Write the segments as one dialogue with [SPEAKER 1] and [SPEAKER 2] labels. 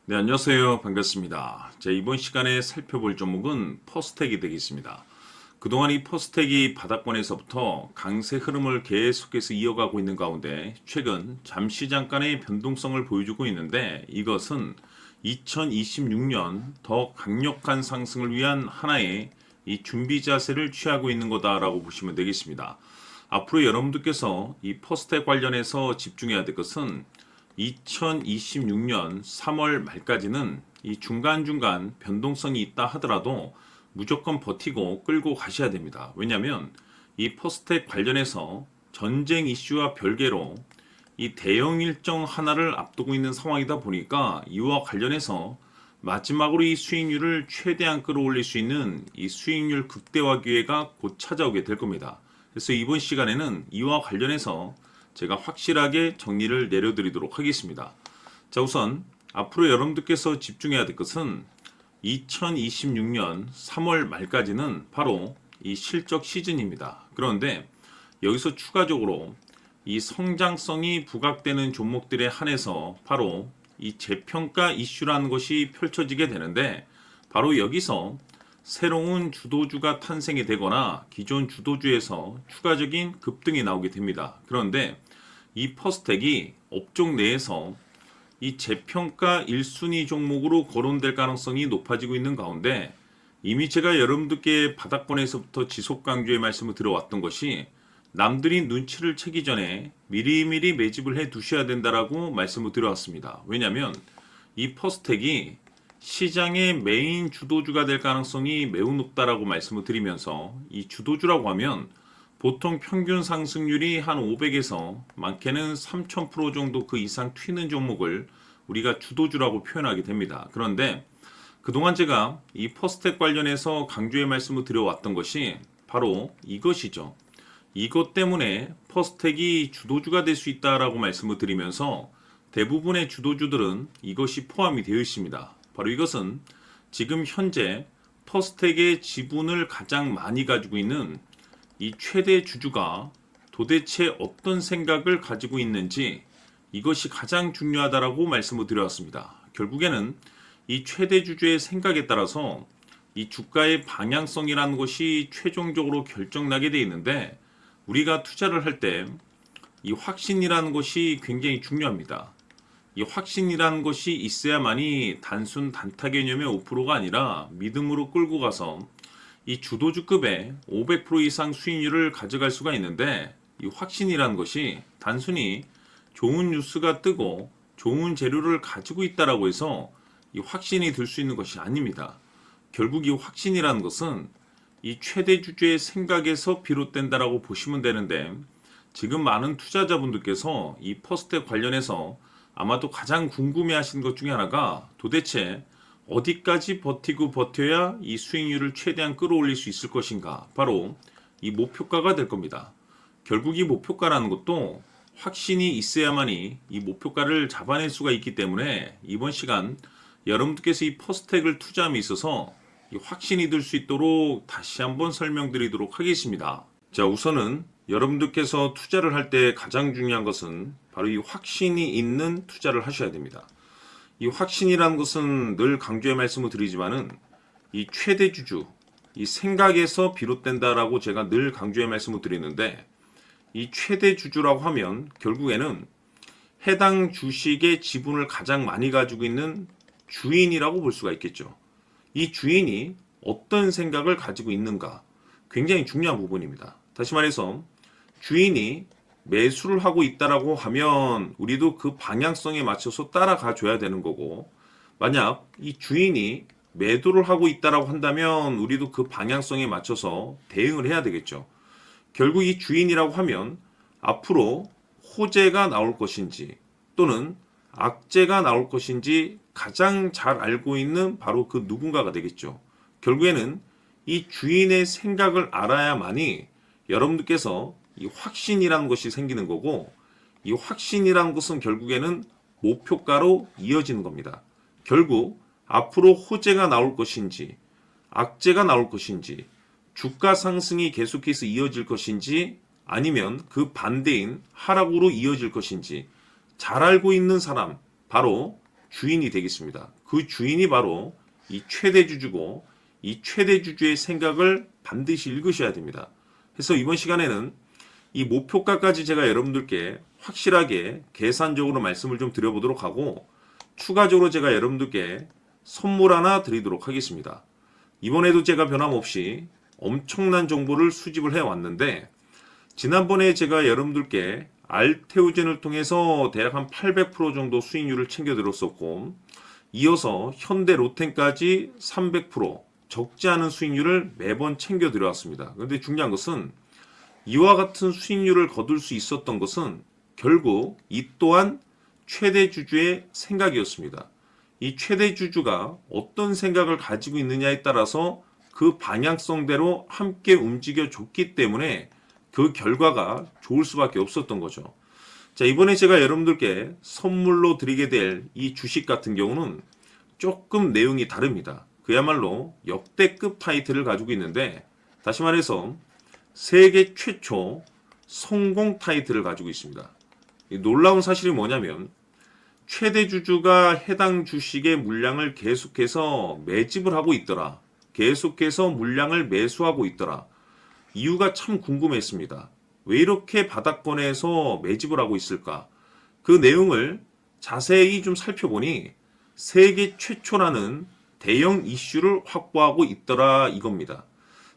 [SPEAKER 1] 네, 안녕하세요. 반갑습니다. 자, 이번 시간에 살펴볼 종목은 퍼스텍이 되겠습니다. 그동안 이 퍼스텍이 바닥권에서부터 강세 흐름을 계속해서 이어가고 있는 가운데 최근 잠시 잠깐의 변동성을 보여주고 있는데 이것은 2026년 더 강력한 상승을 위한 하나의 이 준비 자세를 취하고 있는 거다라고 보시면 되겠습니다. 앞으로 여러분들께서 이 퍼스텍 관련해서 집중해야 될 것은 2026년 3월 말까지는 이 중간중간 변동성이 있다 하더라도 무조건 버티고 끌고 가셔야 됩니다. 왜냐하면 이 퍼스텍 관련해서 전쟁 이슈와 별개로 이 대형 일정 하나를 앞두고 있는 상황이다 보니까 이와 관련해서 마지막으로 이 수익률을 최대한 끌어올릴 수 있는 이 수익률 극대화 기회가 곧 찾아오게 될 겁니다. 그래서 이번 시간에는 이와 관련해서 제가 확실하게 정리를 내려드리도록 하겠습니다. 자, 우선 앞으로 여러분들께서 집중해야 될 것은 2026년 3월 말까지는 바로 이 실적 시즌입니다. 그런데 여기서 추가적으로 이 성장성이 부각되는 종목들에 한해서 바로 이 재평가 이슈라는 것이 펼쳐지게 되는데 바로 여기서 새로운 주도주가 탄생이 되거나 기존 주도주에서 추가적인 급등이 나오게 됩니다. 그런데 이 퍼스텍이 업종 내에서 이 재평가 1순위 종목으로 거론될 가능성이 높아지고 있는 가운데 이미 제가 여러분들께 바닥권에서부터 지속 강조의 말씀을 드려왔던 것이 남들이 눈치를 채기 전에 미리미리 매집을 해 두셔야 된다라고 말씀을 드려왔습니다. 왜냐하면 이 퍼스텍이 시장의 메인 주도주가 될 가능성이 매우 높다라고 말씀을 드리면서 이 주도주라고 하면 보통 평균 상승률이 한 500에서 많게는 3000% 정도 그 이상 튀는 종목을 우리가 주도주라고 표현하게 됩니다. 그런데 그동안 제가 이 퍼스텍 관련해서 강조의 말씀을 드려왔던 것이 바로 이것이죠. 이것 때문에 퍼스텍이 주도주가 될 수 있다라고 말씀을 드리면서 대부분의 주도주들은 이것이 포함이 되어 있습니다. 바로 이것은 지금 현재 퍼스텍의 지분을 가장 많이 가지고 있는 이 최대 주주가 도대체 어떤 생각을 가지고 있는지 이것이 가장 중요하다라고 말씀을 드려왔습니다. 결국에는 이 최대 주주의 생각에 따라서 이 주가의 방향성이라는 것이 최종적으로 결정나게 되어 있는데 우리가 투자를 할 때 이 확신이라는 것이 굉장히 중요합니다. 이 확신이라는 것이 있어야만이 단순 단타 개념의 5%가 아니라 믿음으로 끌고 가서 이 주도주급의 500% 이상 수익률을 가져갈 수가 있는데 이 확신이라는 것이 단순히 좋은 뉴스가 뜨고 좋은 재료를 가지고 있다라고 해서 이 확신이 들 수 있는 것이 아닙니다. 결국 이 확신이라는 것은 이 최대 주주의 생각에서 비롯된다라고 보시면 되는데 지금 많은 투자자분들께서 이 퍼스텍 관련해서 아마도 가장 궁금해하시는 것 중에 하나가 도대체 어디까지 버티고 버텨야 이 수익률을 최대한 끌어올릴 수 있을 것인가? 바로 이 목표가가 될 겁니다. 결국 이 목표가라는 것도 확신이 있어야만이 이 목표가를 잡아낼 수가 있기 때문에 이번 시간 여러분들께서 이 퍼스텍을 투자함에 있어서 이 확신이 들 수 있도록 다시 한번 설명드리도록 하겠습니다. 자, 우선은 여러분들께서 투자를 할 때 가장 중요한 것은 바로 이 확신이 있는 투자를 하셔야 됩니다. 이 확신이라는 것은 늘 강조의 말씀을 드리지만은 이 최대 주주, 이 생각에서 비롯된다라고 제가 늘 강조의 말씀을 드리는데 이 최대 주주라고 하면 결국에는 해당 주식의 지분을 가장 많이 가지고 있는 주인이라고 볼 수가 있겠죠. 이 주인이 어떤 생각을 가지고 있는가 굉장히 중요한 부분입니다. 다시 말해서 주인이 매수를 하고 있다라고 하면 우리도 그 방향성에 맞춰서 따라가 줘야 되는 거고 만약 이 주인이 매도를 하고 있다라고 한다면 우리도 그 방향성에 맞춰서 대응을 해야 되겠죠. 결국 이 주인이라고 하면 앞으로 호재가 나올 것인지 또는 악재가 나올 것인지 가장 잘 알고 있는 바로 그 누군가가 되겠죠. 결국에는 이 주인의 생각을 알아야만이 여러분들께서 이 확신이라는 것이 생기는 거고 이 확신이라는 것은 결국에는 목표가로 이어지는 겁니다. 결국 앞으로 호재가 나올 것인지 악재가 나올 것인지 주가 상승이 계속해서 이어질 것인지 아니면 그 반대인 하락으로 이어질 것인지 잘 알고 있는 사람 바로 주인이 되겠습니다. 그 주인이 바로 이 최대주주고 이 최대주주의 생각을 반드시 읽으셔야 됩니다. 그래서 이번 시간에는 이 목표가까지 제가 여러분들께 확실하게 계산적으로 말씀을 좀 드려보도록 하고 추가적으로 제가 여러분들께 선물 하나 드리도록 하겠습니다. 이번에도 제가 변함없이 엄청난 정보를 수집을 해왔는데 지난번에 제가 여러분들께 알테오젠을 통해서 대략 한 800% 정도 수익률을 챙겨드렸었고 이어서 현대 로템까지 300% 적지 않은 수익률을 매번 챙겨드려왔습니다. 그런데 중요한 것은 이와 같은 수익률을 거둘 수 있었던 것은 결국 이 또한 최대주주의 생각이었습니다. 이 최대주주가 어떤 생각을 가지고 있느냐에 따라서 그 방향성대로 함께 움직여 줬기 때문에 그 결과가 좋을 수밖에 없었던 거죠. 자, 이번에 제가 여러분들께 선물로 드리게 될 이 주식 같은 경우는 조금 내용이 다릅니다. 그야말로 역대급 타이틀을 가지고 있는데 다시 말해서 세계 최초 성공 타이틀을 가지고 있습니다. 이 놀라운 사실이 뭐냐면 최대주주가 해당 주식의 물량을 계속해서 매집을 하고 있더라. 계속해서 물량을 매수하고 있더라. 이유가 참 궁금했습니다. 왜 이렇게 바닥권에서 매집을 하고 있을까? 그 내용을 자세히 좀 살펴보니 세계 최초라는 대형 이슈를 확보하고 있더라 이겁니다.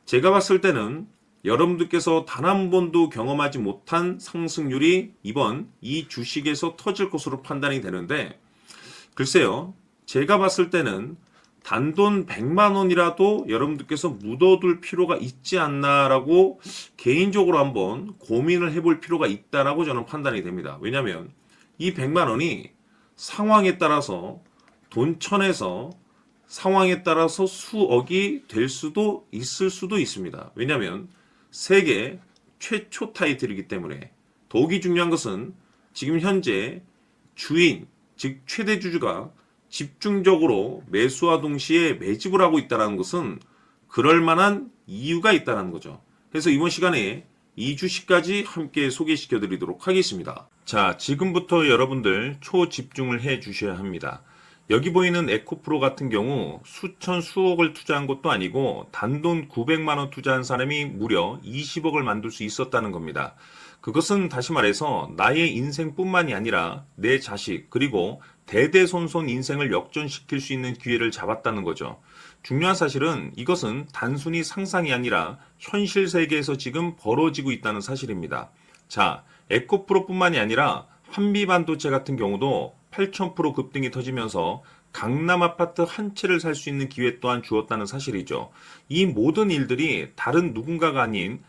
[SPEAKER 1] 제가 봤을 때는 여러분들께서 단 한 번도 경험하지 못한 상승률이 이번 이 주식에서 터질 것으로 판단이 되는데 글쎄요. 제가 봤을 때는 단돈 100만 원이라도 여러분들께서 묻어둘 필요가 있지 않나라고 개인적으로 한번 고민을 해볼 필요가 있다라고 저는 판단이 됩니다. 왜냐하면 이 100만 원이 상황에 따라서 돈천에서 상황에 따라서 수억이 될 수도 있을 수도 있습니다. 왜냐하면 세계 최초 타이틀이기 때문에 더욱이 중요한 것은 지금 현재 주인, 즉 최대주주가 집중적으로 매수와 동시에 매집을 하고 있다는 것은 그럴 만한 이유가 있다는 거죠. 그래서 이번 시간에 이 주식까지 함께 소개시켜 드리도록 하겠습니다. 자, 지금부터 여러분들 초집중을 해 주셔야 합니다. 여기 보이는 에코프로 같은 경우 수천 수억을 투자한 것도 아니고 단돈 900만 원 투자한 사람이 무려 20억을 만들 수 있었다는 겁니다. 그것은 다시 말해서 나의 인생뿐만이 아니라 내 자식 그리고 대대손손 인생을 역전시킬 수 있는 기회를 잡았다는 거죠. 중요한 사실은 이것은 단순히 상상이 아니라 현실 세계에서 지금 벌어지고 있다는 사실입니다. 자, 에코프로뿐만이 아니라 한미반도체 같은 경우도 8,000% 급등이 터지면서 강남 아파트 한 채를 살 수 있는 기회 또한 주었다는 사실이죠. 이 모든 일들이 다른 누군가가 아닌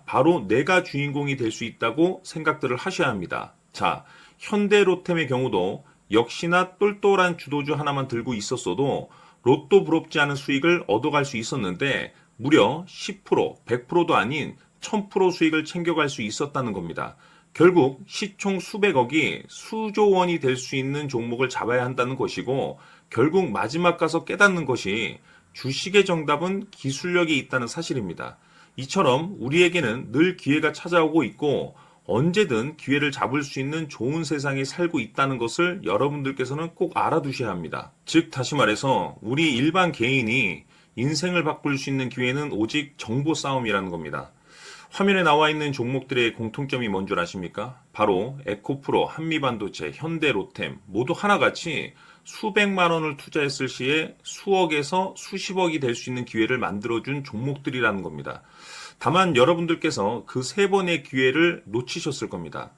[SPEAKER 1] 바로 내가 주인공이 될 수 있다고 생각들을 하셔야 합니다. 자, 현대로템의 경우도 역시나 똘똘한 주도주 하나만 들고 있었어도 로또 부럽지 않은 수익을 얻어갈 수 있었는데 무려 10%, 100%도 아닌 1000% 수익을 챙겨갈 수 있었다는 겁니다. 결국 시총 수백억이 수조 원이 될 수 있는 종목을 잡아야 한다는 것이고 결국 마지막 가서 깨닫는 것이 주식의 정답은 기술력이 있다는 사실입니다. 이처럼 우리에게는 늘 기회가 찾아오고 있고 언제든 기회를 잡을 수 있는 좋은 세상에 살고 있다는 것을 여러분들께서는 꼭 알아두셔야 합니다. 즉 다시 말해서 우리 일반 개인이 인생을 바꿀 수 있는 기회는 오직 정보 싸움이라는 겁니다. 화면에 나와 있는 종목들의 공통점이 뭔 줄 아십니까? 바로 에코프로, 한미반도체, 현대로템 모두 하나같이 수백만 원을 투자했을 시에 수억에서 수십억이 될 수 있는 기회를 만들어준 종목들이라는 겁니다. 다만 여러분들께서 그 세 번의 기회를 놓치셨을 겁니다.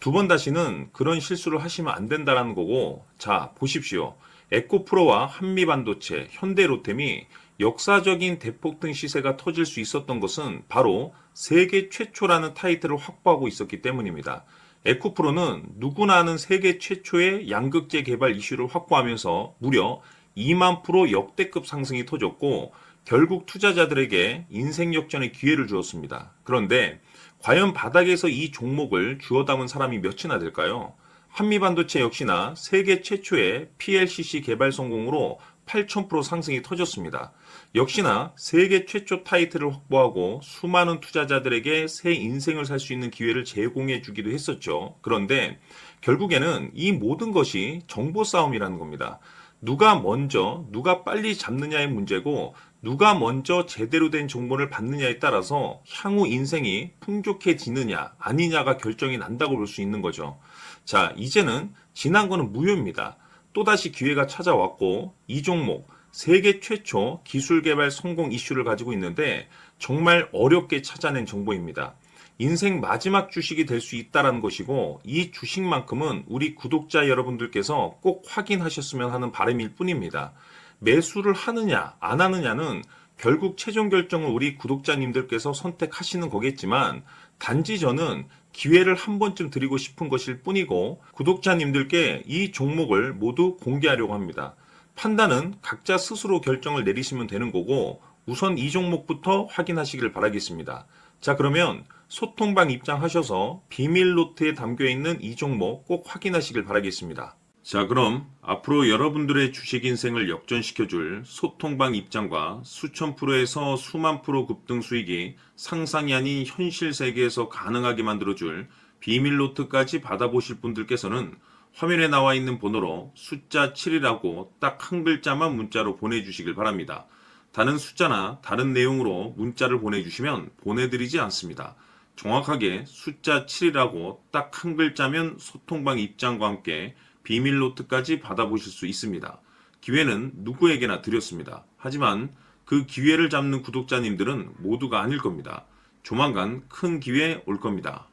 [SPEAKER 1] 두 번 다시는 그런 실수를 하시면 안 된다는 거고 자 보십시오. 에코프로와 한미반도체, 현대로템이 역사적인 대폭등 시세가 터질 수 있었던 것은 바로 세계 최초라는 타이틀을 확보하고 있었기 때문입니다. 에코프로는 누구나 아는 세계 최초의 양극재 개발 이슈를 확보하면서 무려 2만 프로 역대급 상승이 터졌고 결국 투자자들에게 인생 역전의 기회를 주었습니다. 그런데 과연 바닥에서 이 종목을 주워 담은 사람이 몇이나 될까요? 한미반도체 역시나 세계 최초의 PLCC 개발 성공으로 8,000% 상승이 터졌습니다. 역시나 세계 최초 타이틀을 확보하고 수많은 투자자들에게 새 인생을 살 수 있는 기회를 제공해 주기도 했었죠. 그런데 결국에는 이 모든 것이 정보 싸움이라는 겁니다. 누가 먼저, 누가 빨리 잡느냐의 문제고, 누가 먼저 제대로 된 정보를 받느냐에 따라서 향후 인생이 풍족해지느냐, 아니냐가 결정이 난다고 볼 수 있는 거죠. 자, 이제는 지난 거는 무효입니다. 또다시 기회가 찾아왔고, 이 종목, 세계 최초 기술 개발 성공 이슈를 가지고 있는데, 정말 어렵게 찾아낸 정보입니다. 인생 마지막 주식이 될 수 있다는 것이고, 이 주식만큼은 우리 구독자 여러분들께서 꼭 확인하셨으면 하는 바람일 뿐입니다. 매수를 하느냐 안 하느냐는 결국 최종 결정을 우리 구독자님들께서 선택하시는 거겠지만, 단지 저는 기회를 한 번쯤 드리고 싶은 것일 뿐이고, 구독자님들께 이 종목을 모두 공개하려고 합니다. 판단은 각자 스스로 결정을 내리시면 되는 거고, 우선 이 종목부터 확인하시길 바라겠습니다. 자, 그러면 소통방 입장하셔서 비밀 노트에 담겨 있는 이 종목 꼭 확인하시길 바라겠습니다. 자, 그럼 앞으로 여러분들의 주식 인생을 역전시켜줄 소통방 입장과 수천 프로에서 수만 프로 급등 수익이 상상이 아닌 현실 세계에서 가능하게 만들어줄 비밀 노트까지 받아보실 분들께서는 화면에 나와 있는 번호로 숫자 7이라고 딱 한 글자만 문자로 보내주시길 바랍니다. 다른 숫자나 다른 내용으로 문자를 보내주시면 보내드리지 않습니다. 정확하게 숫자 7이라고 딱 한 글자면 소통방 입장과 함께 비밀 노트까지 받아보실 수 있습니다. 기회는 누구에게나 드렸습니다. 하지만 그 기회를 잡는 구독자님들은 모두가 아닐 겁니다. 조만간 큰 기회 올 겁니다.